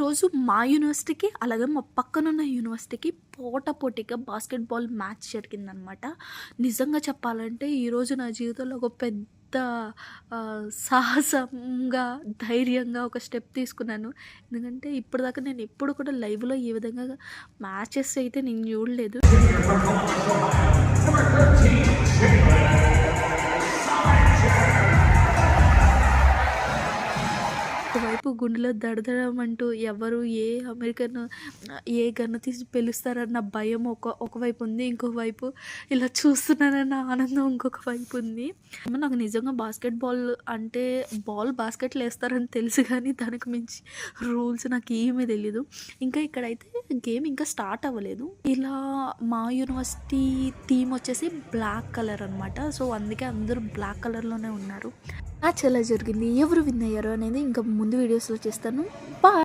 ఈరోజు మా యూనివర్సిటీకి, అలాగే మా పక్కనున్న యూనివర్సిటీకి పోటాపోటీగా బాస్కెట్‌బాల్ మ్యాచ్ జరిగిందనమాట. నిజంగా చెప్పాలంటే ఈరోజు నా జీవితంలో ఒక పెద్ద సాహసంగా, ధైర్యంగా ఒక స్టెప్ తీసుకున్నాను. ఎందుకంటే ఇప్పటిదాకా నేను ఎప్పుడు కూడా లైవ్‌లో ఈ విధంగా మ్యాచెస్ అయితే నేను చూడలేదు. ఒకవైపు గుండెలో దడదడమంటూ ఎవరు ఏ గన్ను తీసి పేలుస్తారన్న భయం ఒకవైపు ఉంది. ఇంకొక వైపు ఇలా చూస్తున్నానన్న ఆనందం ఇంకొక వైపు ఉంది. నాకు నిజంగా బాస్కెట్‌బాల్ అంటే బాస్కెట్‌లో ఏస్తారని తెలుసు కానీ దానికి మించి రూల్స్ నాకేమీ తెలీదు. ఇంకా ఇక్కడైతే గేమ్ ఇంకా స్టార్ట్ అవ్వలేదు. ఇలా మా యూనివర్సిటీ థీమ్ వచ్చేసి బ్లాక్ కలర్ అనమాట. సో అందుకే అందరూ బ్లాక్ కలర్‌లోనే ఉన్నారు. మ్యాచ్ ఎలా జరిగింది, ఎవరు విన్ అయ్యారు అనేది ఇంకా ముందు వీడియోస్‌లో చేస్తాను. బాయ్.